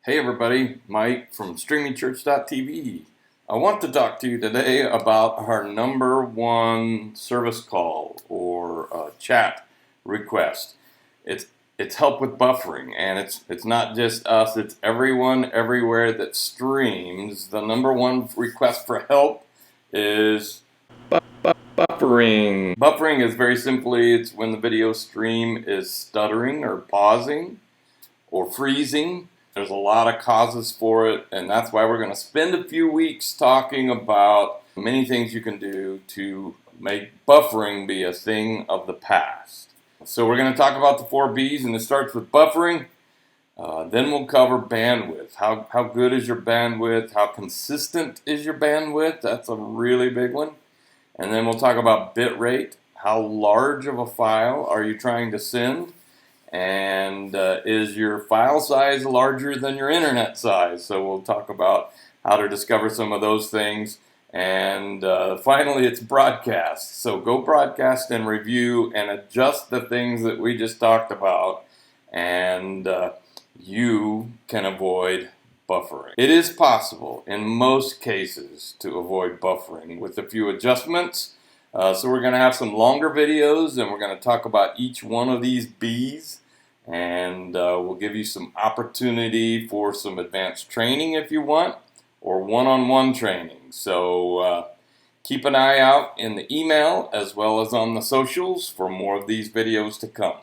Hey everybody, Mike from streamingchurch.tv. I want to talk to you today about our number one service call or chat request. It's help with buffering, and it's not just us, it's everyone everywhere that streams. The number one request for help is buffering. Buffering is very simply, it's when the video stream is stuttering or pausing or freezing. There's a lot of causes for it, and that's why we're going to spend a few weeks talking about many things you can do to make buffering be a thing of the past. So we're going to talk about the 4Bs, and it starts with buffering. Then we'll cover bandwidth. How good is your bandwidth? How consistent is your bandwidth? That's a really big one. And then we'll talk about bitrate. How large of a file are you trying to send? And is your file size larger than your internet size? So we'll talk about how to discover some of those things. And finally, it's broadcast. So go broadcast and review and adjust the things that we just talked about, and you can avoid buffering. It is possible in most cases to avoid buffering with a few adjustments. So we're going to have some longer videos, and we're going to talk about each one of these Bs, and we'll give you some opportunity for some advanced training if you want, or one-on-one training. So keep an eye out in the email as well as on the socials for more of these videos to come.